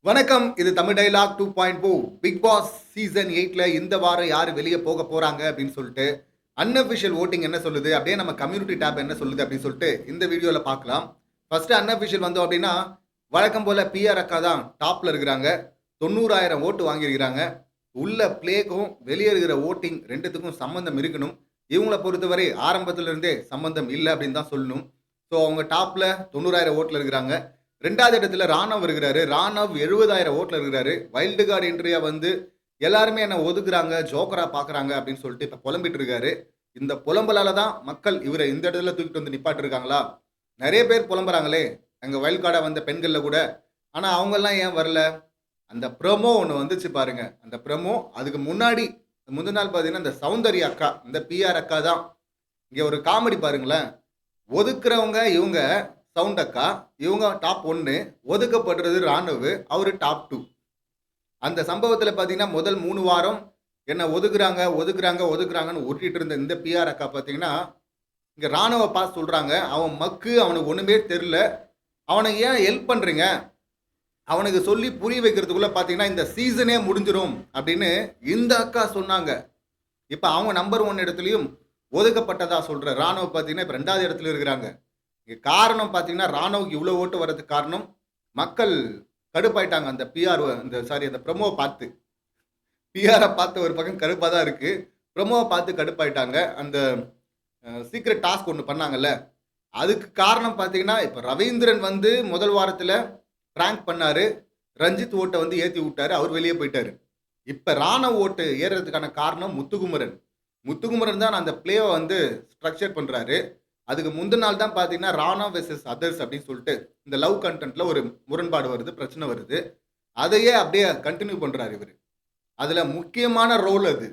வணக்கம். இது Tamil dialogue 2.0 Bigg Boss season 8ல இந்த வாரம் யாரு வெளிய போக போறாங்க அப்படின்னு சொல்லிட்டு, அன்அஃபிஷியல் வோட்டிங் என்ன சொல்லுது? அப்படியே நம்ம கம்யூனிட்டி டேப் என்ன சொல்லுது அப்படின்னு சொல்லிட்டு இந்த வீடியோல பார்க்கலாம். ஃபர்ஸ்ட் அன்அஃபிஷியல் வந்தோம் அப்படின்னா, வழக்கம் போல பிஆர் அக்கா தான் டாப்ல இருக்கிறாங்க. 90,000 ஓட்டு வாங்கியிருக்கிறாங்க. உள்ள பிளேக்கும் வெளியே இருக்கிற வோட்டிங் 2த்துக்கும் சம்பந்தம் இருக்கணும். இவங்கள பொறுத்தவரை ஆரம்பத்துல இருந்தே சம்பந்தம் இல்ல அப்படின்னு தான் சொல்லணும். ஸோ அவங்க டாப்ல 90,000 ஓட்டுல இருக்கிறாங்க. 2வது இடத்துல ராணவ் இருக்கிறாரு. ராணவ் 70,000 ஓட்டுல இருக்கிறாரு. வைல்டு கார்டு என்ட்ரியா வந்து எல்லாருமே என்ன ஒதுக்குறாங்க, ஜோக்கரா பார்க்குறாங்க அப்படின்னு சொல்லிட்டு இப்ப புலம்பிட்டு இருக்காரு. இந்த புலம்பலால தான் மக்கள் இவர இந்த இடத்துல தூக்கிட்டு வந்து நிப்பாட்டி இருக்காங்களா? நெறைய பேர் புலம்புறாங்களே, அங்க வைல்ட் கார்டா வந்த பெண்கள்ல கூட. ஆனா அவங்கலாம் ஏன் வரல? அந்த ப்ரோமோ ஒண்ணு வந்துச்சு பாருங்க. அந்த ப்ரோமோ அதுக்கு முன்னாடி முந்தின நாள் பார்த்தீங்கன்னா, இந்த சௌந்தர்யா அக்கா, இந்த பிஆர் அக்கா தான். இங்க ஒரு காமெடி பாருங்களேன். ஒதுக்குறவங்க இவங்க சவுண்ட் அக்கா, இவங்க டாப் 1, ஒதுக்கப்படுறது ராணுவ், அவரு டாப் 2. அந்த சம்பவத்துல பார்த்தீங்கன்னா, முதல் 3 வாரம் என்ன ஒதுக்குறாங்க, ஒதுக்குறாங்க, ஒதுக்குறாங்கன்னு ஒட்டிட்டு இருந்த இந்த பிஆர் அக்கா பார்த்தீங்கன்னா, இங்க ராணுவ பார்த்து சொல்றாங்க, "அவன் மக்கு, அவனுக்கு ஒண்ணுமே தெரியல. அவன ஏன் ஹெல்ப் பண்றீங்க? அவனுக்கு சொல்லி புரிய வைக்கிறதுக்குள்ள பார்த்தீங்கன்னா, இந்த சீசனே முடிஞ்சிரும்." அப்படின்னு இந்த அக்கா சொன்னாங்க. இப்ப அவங்க நம்பர் 1 இடத்துலயும் ஒதுக்கப்பட்டதா சொல்ற ராணுவ பார்த்தீங்கன்னா, இப்ப 2வது இடத்துல இருக்கிறாங்க. இங்க காரணம் பார்த்தீங்கன்னா, ராணுவுக்கு இவ்வளோ ஓட்டு வர்றதுக்கு காரணம், மக்கள் கடுப்பாயிட்டாங்க. அந்த பிஆர் இந்த சாரி அந்த ப்ரோமோவ பார்த்து. பிஆர பார்த்து ஒரு பக்கம் கடுப்பா தான் இருக்கு. ப்ரோமோவ பார்த்து கடுப்பாயிட்டாங்க. அந்த சீக்ரெட் டாஸ்க் ஒண்ணு பண்ணாங்கல்ல, அதுக்கு காரணம் பார்த்தீங்கன்னா, இப்ப ரவீந்திரன் வந்து முதல் வாரத்துல பிராங்க் பண்ணாரு. ரஞ்சித் ஓட்ட வந்து ஏத்தி விட்டாரு. அவர் வெளிய போயிட்டாரு. இப்ப ராணவ் ஓட்டு ஏறுறதுக்கான காரணம் முத்துக்குமரன். முத்துக்குமரன் தான் அந்த பிளேவ வந்து ஸ்ட்ரக்சர் பண்றாரு. அதுக்கு முந்தின நாள் தான் பார்த்தீங்கன்னா, ராணா வெர்சஸ் அதர்ஸ் அப்படின்னு சொல்லிட்டு, இந்த லவ் கன்டென்ட்ல ஒரு முரண்பாடு வருது, பிரச்சனை வருது. அதையே அப்படியே கன்டின்யூ பண்றாரு இவரு. அதுல முக்கியமான ரோல் அது.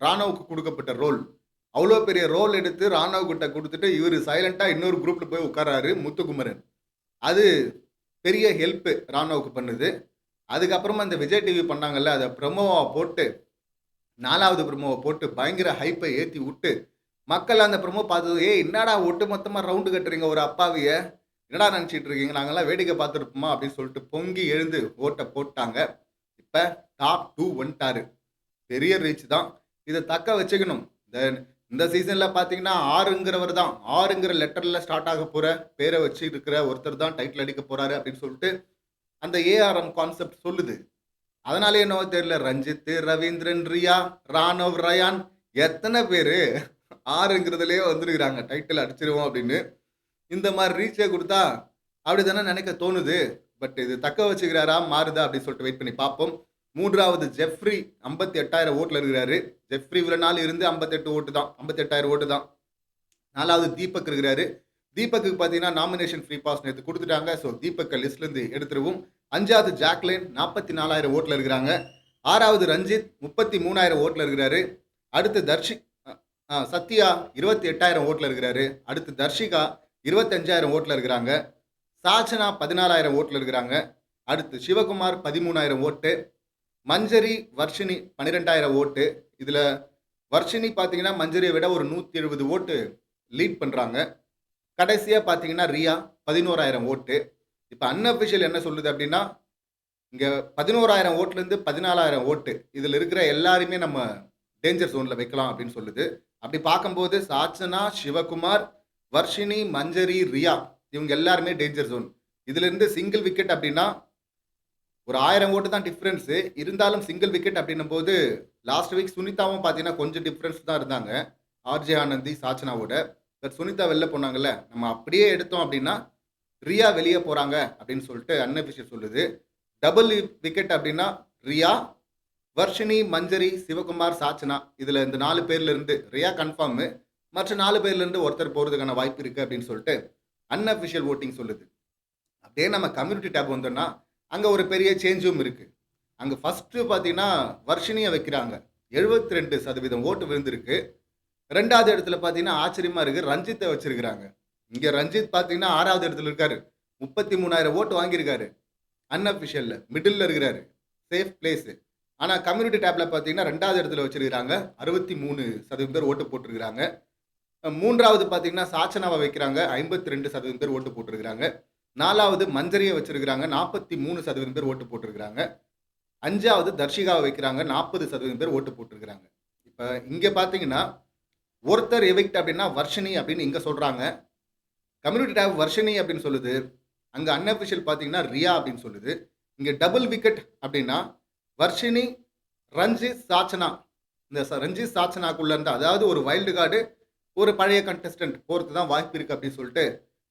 ராணவுக்கு குடுக்கப்பட்ட ரோல். அவ்வளோ பெரிய ரோல் எடுத்து ராணவ் கிட்ட குடுத்துட்டு, இவரு சைலன்ட்டா இன்னொரு குரூப்ல போய் உட்கார்றாரு முத்துக்குமரன். அது பெரிய ஹெல்ப் ராணவுக்கு பண்ணுது. அதுக்கப்புறமா இந்த விஜய் டிவி பண்ணாங்கல்ல, அத ப்ரோமோவா போட்டு 4வது ப்ரோமோவ போட்டு பயங்கர ஹைப்ப ஏத்தி வுட்டு, மக்கள் அந்த ப்ரோமோ பார்த்தது, "ஏய் என்னடா ஒட்டு மொத்தமா ரவுண்டு கட்டுறீங்க ஒரு அப்பாவிய? என்னடா நெனச்சிட்டு இருக்கீங்க? நாங்கலாம் வேடிக்கை பார்த்துருப்போமா?" அப்படின்னு சொல்லிட்டு பொங்கி எழுந்து ஓட்ட போட்டாங்க. இப்ப டாப் 2 வந்துட்டாரு. பெரிய ரீச் தான். இத தக்க வச்சுக்கணும். இந்த இந்த சீசன்ல பார்த்தீங்கன்னா, ஆறுங்கிறவர் தான். ஆறுங்கிற லெட்டர்ல ஸ்டார்ட் ஆக போற பேர வச்சு இருக்கிற ஒருத்தர் தான் டைட்டில் அடிக்க போறாரு அப்படின்னு சொல்லிட்டு, அந்த ஏஆர்எம் கான்செப்ட் சொல்லுது. அதனாலயோ என்னவோ தெரியல. ரஞ்சித், ரவீந்திரன், ரியா, ராணவ், ரயான் எத்தன பேரு 6ங்கிறதுலயே வந்திருக்கிறாங்க. டைட்டில் அடிச்சிருவோம் அப்படின்னு. இந்த மாரி ரீச்சே குடுத்தா, அப்படித்தானே நெனைக்க தோணுது. பட் இது தக்க வச்சுக்கிறாரா, மாறுதா அப்படின்னு சொல்லிட்டு வெயிட் பண்ணி பார்ப்போம். 3வது ஜெஃப்ரி 58,000 ஓட்டுல இருக்கிறாரு. ஜெஃப்ரி இவ்வளவு நாள் இருந்து 58 ஓட்டு தான். 58,000 ஓட்டு தான். 4வது தீபக் இருக்கிறாரு. தீபக்குக்கு பார்த்தீங்கன்னா, நாமினேஷன் ஃப்ரீ பாஸ் நேத்து குடுத்துட்டாங்க. ஸோ தீபக்க லிஸ்ட்ல இருந்து எடுத்துருவோம். 5வது ஜாக்லின் 44,000 ஓட்டுல இருக்கிறாங்க. 6வது ரஞ்சித் 33,000 ஓட்டுல இருக்கிறாரு. அடுத்து சத்யா 28,000 ஓட்டுல இருக்கிறாரு. அடுத்து தர்ஷிகா 25,000 ஓட்டுல இருக்கிறாங்க. சாச்சனா 14,000 ஓட்டுல இருக்கிறாங்க. அடுத்து சிவகுமார் 13,000 ஓட்டு. மஞ்சரி, வர்ஷினி 12,000 ஓட்டு. இதுல வர்ஷினி பார்த்தீங்கன்னா, மஞ்சரியை விட ஒரு 170 ஓட்டு லீட் பண்றாங்க. கடைசியா பார்த்தீங்கன்னா, ரியா 11,000 ஓட்டு. இப்ப அன்அஃபிஷியல் என்ன சொல்லுது அப்படின்னா, இங்க 11,000 ஓட்டுலேருந்து 14,000 ஓட்டு. இதுல இருக்கிற எல்லாரையுமே நம்ம டேஞ்சர் ஜோன்ல வைக்கலாம் அப்படின்னு சொல்லுது. அப்படி பார்க்கும்போது சாச்சனா, சிவகுமார், வர்ஷினி, மஞ்சரி, ரியா இவங்க எல்லாருமே டேஞ்சர் ஜோன். இதுல இருந்து சிங்கிள் விக்கெட் அப்படின்னா ஒரு 1000 ஓட்டு தான் டிஃபரன்ஸ். இருந்தாலும் சிங்கிள் விக்கெட் அப்படின்னும்போது லாஸ்ட் வீக் சுனிதாவும் பார்த்தீங்கன்னா கொஞ்சம் டிஃபரன்ஸ் தான் இருந்தாங்க. ஆர்ஜே ஆனந்தி, சாச்சனாவோட. பட் சுனிதா வெளில போனாங்கல்ல. நம்ம அப்படியே எடுத்தோம் அப்படின்னா, ரியா வெளிய போறாங்க அப்படின்னு சொல்லிட்டு அன்அஃபிஷியல் சொல்லுது. டபுள் விக்கெட் அப்படின்னா ரியா, வர்ஷினி, மஞ்சரி, சிவகுமார், சாச்சனா இதுல இந்த 4 பேர்ல இருந்து ரியா கன்ஃபார்ம். மற்ற 4 பேர்ல இருந்து ஒருத்தர் போறதுக்கான வாய்ப்பு இருக்கு அப்படின்னு சொல்லிட்டு அன்அஃபிஷியல் வோட்டிங் சொல்லுது. அப்படியே நம்ம கம்யூனிட்டி டேப் வந்தோம்னா, அங்க ஒரு பெரிய சேஞ்சும் இருக்கு. அங்க ஃபர்ஸ்ட் பார்த்தீங்கன்னா, வர்ஷினிய வைக்கிறாங்க. 72% ஓட்டு விழுந்திருக்கு. 2வது இடத்துல பார்த்தீங்கன்னா, ஆச்சரியமா இருக்கு. ரஞ்சித்த வச்சிருக்கிறாங்க. இங்க ரஞ்சித் பார்த்தீங்கன்னா 6வது இடத்துல இருக்காரு. 33,000 ஓட்டு வாங்கியிருக்காரு. அன்அஃபிஷியல்ல மிடில்ல இருக்கிறாரு. Safe place. ஆனா கம்யூனிட்டி டேப்ல பார்த்தீங்கன்னா 2வது இடத்துல வச்சிருக்கிறாங்க. 63% பேர் ஓட்டு போட்டிருக்கிறாங்க. 3வது பார்த்தீங்கன்னா, சாச்சனாவ வைக்கிறாங்க. 52% பேர் ஓட்டு போட்டிருக்கிறாங்க. 4வது மஞ்சரியை வச்சிருக்கிறாங்க. 43% பேர் ஓட்டு போட்டிருக்கிறாங்க. 5வது தர்ஷிகாவை வைக்கிறாங்க. 40% பேர் ஓட்டு போட்டிருக்கிறாங்க. இப்ப இங்க பார்த்தீங்கன்னா, ஒருத்தர் எவிக்ட் அப்படின்னா வர்ஷினி அப்படின்னு இங்க சொல்றாங்க. கம்யூனிட்டி டேப் வர்ஷினி அப்படின்னு சொல்லுது. அங்க அன்அஃபிஷியல் பார்த்தீங்கன்னா ரியா அப்படின்னு சொல்லுது. இங்க டபுள் விக்கெட் அப்படின்னா வர்ஷினி, ரஞ்சித் சாச்சனா. இந்த ரஞ்சித் சாச்சனாக்குள்ள இருந்து அதாவது ஒரு வைல்டு கார்டு, ஒரு பழைய கண்டஸ்டன்ட் போறது தான் வாய்ப்பு இருக்கு அப்படின்னு சொல்லிட்டு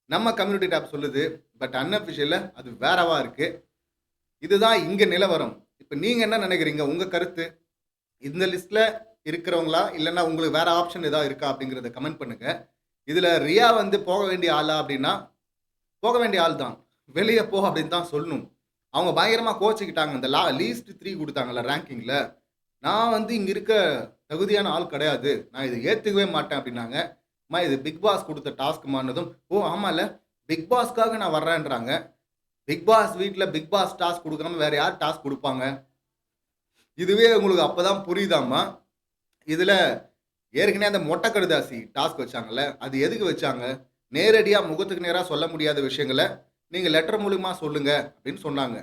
நம்ம கம்யூனிட்டி டேப் சொல்லுது. பட் அன்அஃபிஷியல்ல அது வேறவா இருக்கு. இதுதான் இங்க நிலவரம். இப்ப நீங்க என்ன நினைக்கிறீங்க? உங்க கருத்து இந்த லிஸ்ட்ல இருக்கிறவங்களா, இல்லைன்னா உங்களுக்கு வேற ஆப்ஷன் ஏதாவது இருக்கா அப்படிங்கிறத கமெண்ட் பண்ணுங்க. இதுல ரியா வந்து போக வேண்டிய ஆளா அப்படின்னா போக வேண்டிய ஆள் தான். வெளியே போ அப்படின்னு தான் சொல்லணும். அவங்க பயங்கரமா கோச்சிக்கிட்டாங்க. இந்த லீஸ்ட் 3 கொடுத்தாங்கல்ல ரேங்கிங்ல. நான் வந்து இங்க இருக்க தகுதியான ஆள் கிடையாது. நான் இதை ஏத்துக்கவே மாட்டேன் அப்படின்னாங்க. அம்மா இது பிக் பாஸ் கொடுத்த டாஸ்க்மானதும், ஓ ஆமால பிக் பாஸ்க்காக நான் வர்றேன்றாங்க. பிக் பாஸ் வீட்ல பிக் பாஸ் டாஸ்க் கொடுக்காம வேற யார் டாஸ்க் கொடுப்பாங்க? இதுவே உங்களுக்கு அப்பதான் புரியுதாம்மா. இதுல ஏற்கனவே அந்த மொட்டை கடுதாசி டாஸ்க் வச்சாங்கல்ல, அது எதுக்கு வச்சாங்க? நேரடியா முகத்துக்கு நேரா சொல்ல முடியாத விஷயங்கள நீங்க லெட்டர் மூலியமா சொல்லுங்க அப்படின்னு சொன்னாங்க.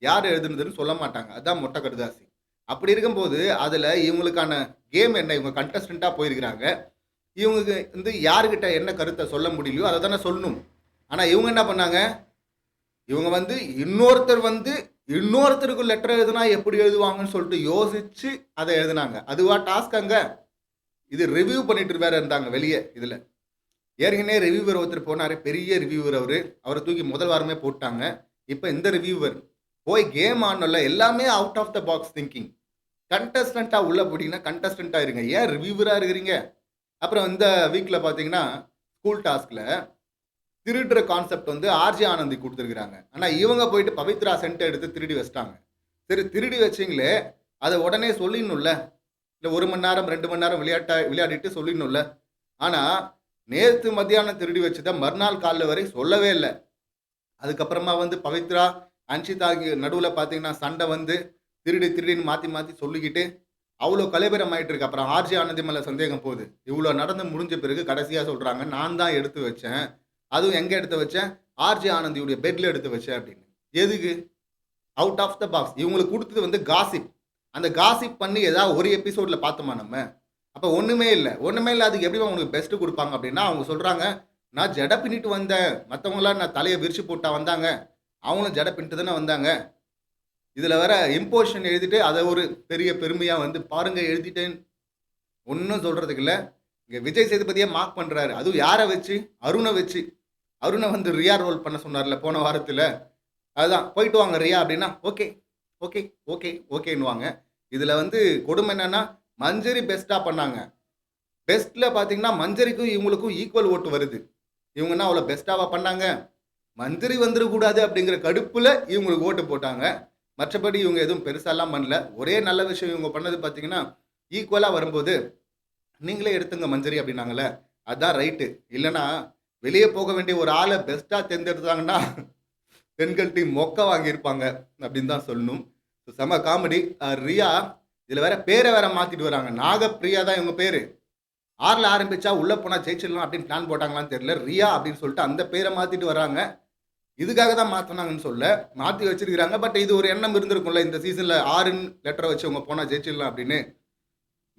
யார் எழுதுனதுன்னு சொல்ல மாட்டாங்க. அதான் மொட்டை கடுதாசி. அப்படி இருக்கும்போது அதுல இவங்களுக்கான கேம் என்ன? இவங்க கண்டஸ்டன்ட்டா போயிருக்கிறாங்க. இவங்களுக்கு வந்து யாருகிட்ட என்ன கருத்தை சொல்ல முடியலையோ அதை தானே சொல்லணும். ஆனா இவங்க என்ன பண்ணாங்க? இவங்க வந்து இன்னொருத்தருக்கு லெட்டர் எழுதுனா எப்படி எழுதுவாங்கன்னு சொல்லிட்டு யோசிச்சு அதை எழுதுனாங்க. அதுவா டாஸ்க் அங்க? இது ரிவ்யூ பண்ணிட்டு வேற இருந்தாங்க வெளியே. இதுல ஏற்கனவே ரிவ்யூவர் ஒருத்தர் போனாரு. பெரிய ரிவ்யூவர் அவரு. அவரை தூக்கி முதல் வாரமே போட்டாங்க. இப்ப இந்த ரிவ்யூவர் போய் கேம் ஆடணும்ல, எல்லாமே out of the box thinking. கண்டஸ்டன்ட்டா உள்ள போட்டீங்கன்னா கண்டஸ்டன்ட்டா இருங்க. ஏன் ரிவ்யூவரா இருக்கிறீங்க? அப்புறம் இந்த வீக்ல பாத்தீங்கன்னா ஸ்கூல் டாஸ்க்ல திருடுற கான்செப்ட் வந்து ஆர்ஜி ஆனந்தி கொடுத்துருக்காங்க. ஆனா இவங்க போயிட்டு பவித்ரா சென்ட் எடுத்து திருடி வச்சிட்டாங்க. சரி திருடி வச்சிங்களே, அதை உடனே சொல்லிடணும்ல. இல்லை 1 மணி நேரம் 2 மணி நேரம் விளையாடிட்டு சொல்லிடணும்ல. ஆனா நேற்று மத்தியானம் திருடி வச்சதை மறுநாள் காலைல வரை சொல்லவே இல்லை. அதுக்கப்புறமா வந்து பவித்ரா அன்ஷிதா நடுவில் பார்த்தீங்கன்னா சண்டை வந்து திருடின்னு மாற்றி மாற்றி சொல்லிக்கிட்டு அவ்வளோ கலைபரம் ஆயிட்டு இருக்கு. அப்புறம் ஆர்ஜி ஆனந்தி மேலே சந்தேகம் போகுது. இவ்வளோ நடந்து முடிஞ்ச பிறகு கடைசியாக சொல்கிறாங்க, நான் தான் எடுத்து வச்சேன். அதுவும் எங்கே எடுத்து வச்சேன்? ஆர்ஜி ஆனந்தியுடைய பெட்ல எடுத்து வச்சேன் அப்படின்னு. எதுக்கு? Out of the box. இவங்களுக்கு கொடுத்தது வந்து காசிப். அந்த காசிப் பண்ணி ஏதாவது ஒரு எபிசோட்ல பார்த்தோமா நம்ம? அப்போ ஒன்றுமே இல்லை. அதுக்கு எப்படி உங்களுக்கு பெஸ்ட்டு கொடுப்பாங்க அப்படின்னா, அவங்க சொல்கிறாங்க, நான் ஜட பின்னிட்டு வந்தேன். மற்றவங்களாம் நான் தலையை விரிச்சு போட்டா வந்தாங்க. அவங்களும் ஜட பின்னிட்டு தானே வந்தாங்க. இதில் வேற இம்போசிஷன் எழுதிட்டு அதை ஒரு பெரிய பெருமையாக வந்து பாருங்க எழுதிட்டேன். ஒன்றும் சொல்கிறதுக்கு இல்லை. இங்கே விஜய் சேதுபதியை மார்க் பண்ணுறாரு. அதுவும் யாரை வச்சு? அருணை வச்சு. அருணை வந்து ரியா ரோல் பண்ண சொன்னார்ல போன வாரத்தில். அதுதான் போயிட்டு வாங்க ரியா அப்படின்னா ஓகே ஓகே ஓகே ஓகேன்னுவாங்க. இதில் வந்து கொடுமை என்னன்னா, மஞ்சரி பெஸ்ட்டாக பண்ணாங்க. பெஸ்ட்டில் பார்த்தீங்கன்னா மஞ்சரிக்கும் இவங்களுக்கும் ஈக்குவல் ஓட்டு வருது. இவங்கன்னா அவ்வளோ பெஸ்ட்டாக பண்ணாங்க. மஞ்சரி வந்துடக்கூடாது அப்படிங்கிற கடுப்பில் இவங்களுக்கு ஓட்டு போட்டாங்க. மற்றபடி இவங்க எதுவும் பெருசாலாம் பண்ணல. ஒரே நல்ல விஷயம் இவங்க பண்ணது பார்த்தீங்கன்னா, ஈக்குவலாக வரும்போது நீங்களே எடுத்துங்க மஞ்சரி அப்படின்னாங்களே, அதுதான் ரைட்டு. இல்லைன்னா வெளியே போக வேண்டிய ஒரு ஆளை பெஸ்ட்டாக தேர்ந்தெடுத்தாங்கன்னா பெண்கள் டீம் மொக்க வாங்கியிருப்பாங்க அப்படின்னு தான் சொல்லணும். செம காமெடி. ரியா இதில் வேற பேரை வேற மாற்றிட்டு வராங்க. நாகப்பிரியா தான் இவங்க பேர். ஆறில் ஆரம்பிச்சா உள்ளே போனால் ஜெயிச்சிடலாம் அப்படின்னு பிளான் போட்டாங்களான்னு தெரியல. ரியா அப்படின்னு சொல்லிட்டு அந்த பேரை மாற்றிட்டு வராங்க. இதுக்காக தான் மாற்றினாங்கன்னு சொல்ல மாற்றி வச்சிருக்கிறாங்க. பட் இது ஒரு எண்ணம் இருந்திருக்கும்ல, இந்த சீசனில் 6 லெட்டரை வச்சு அவங்க போனால் ஜெயிச்சிடலாம் அப்படின்னு.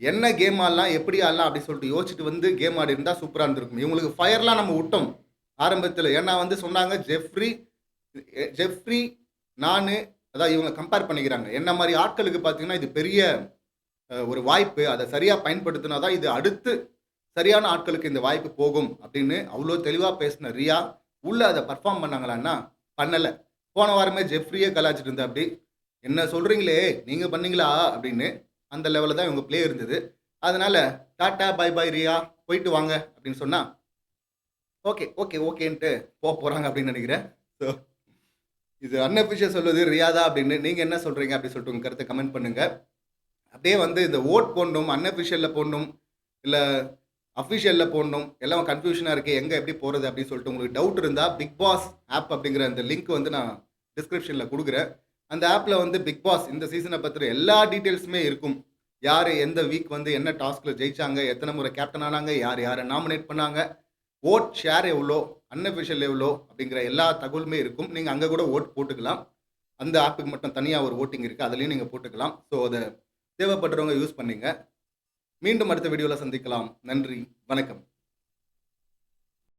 என்ன கேம் ஆடலாம், எப்படி ஆடலாம் அப்படின்னு சொல்லிட்டு யோசிச்சுட்டு வந்து கேம் ஆடி இருந்தால் சூப்பராக இருந்திருக்கும். இவங்களுக்கு ஃபயர்லாம் நம்ம விட்டோம் ஆரம்பத்தில். ஏன்னா வந்து சொன்னாங்க ஜெஃப்ரி நான் அதான் இவங்க கம்பேர் பண்ணிக்கிறாங்க. என்ன மாதிரி ஆட்களுக்கு பார்த்தீங்கன்னா இது பெரிய ஒரு வாய்ப்பு. அதை சரியாக பயன்படுத்தினா தான் இது அடுத்து சரியான ஆட்களுக்கு இந்த வாய்ப்பு போகும் அப்படின்னு அவ்வளோ தெளிவாக பேசின ரியா உள்ள அதை பர்ஃபார்ம் பண்ணாங்களான்னா பண்ணலை. போன வாரமே ஜெஃப்ரியே கலாச்சிட்டு இருந்தா அப்படி. என்ன சொல்கிறீங்களே நீங்கள் பண்ணீங்களா அப்படின்னு அந்த லெவலில் தான் இவங்க பிளே இருந்தது. அதனால டாட்டா பை பை ரியா போயிட்டு வாங்க அப்படின்னு சொன்னா ஓகே ஓகே ஓகேன்ட்டு போகிறாங்க அப்படின்னு நினைக்கிறேன். ஸோ இது அன்அஃபிஷியல் சொல்வது ரியாதா அப்படின்னு நீங்கள் என்ன சொல்கிறீங்க அப்படின்னு சொல்லிட்டு உங்கள் கருத்தை கமெண்ட் பண்ணுங்கள். அப்படியே வந்து இந்த ஓட் போடணும், அன்அஃபிஷியலில் போடணும், இல்லை அஃபிஷியலில் போடணும், எல்லாம் கன்ஃபியூஷனாக இருக்குது எங்கே எப்படி போகிறது அப்படின்னு சொல்லிட்டு உங்களுக்கு டவுட் இருந்தால் பிக் பாஸ் ஆப் அப்படிங்கிற அந்த லிங்க் வந்து நான் டிஸ்கிரிப்ஷனில் கொடுக்குறேன். அந்த ஆப்பில் வந்து பிக் பாஸ் இந்த சீசனை பற்றின எல்லா டீட்டெயில்ஸுமே இருக்கும். யார் எந்த வீக் வந்து என்ன டாஸ்கில் ஜெயிச்சாங்க, எத்தனை முறை கேப்டன் ஆனாங்க, யாரை நாமினேட் பண்ணாங்க, ஓட் ஷேர் எவ்வளோ, அன்அஃபிஷியல் லெவலோ அப்படிங்கிற எல்லா தகவலுமே இருக்கும். நீங்கள் அங்கே கூட ஓட் போட்டுக்கலாம். அந்த ஆப்புக்கு மட்டும் தனியாக ஒரு ஓட்டிங் இருக்குது, அதுலேயும் நீங்கள் போட்டுக்கலாம். ஸோ அதை தேவைப்படுறவங்க யூஸ் பண்ணுங்க. மீண்டும் அடுத்த வீடியோவில் சந்திக்கலாம். நன்றி, வணக்கம்.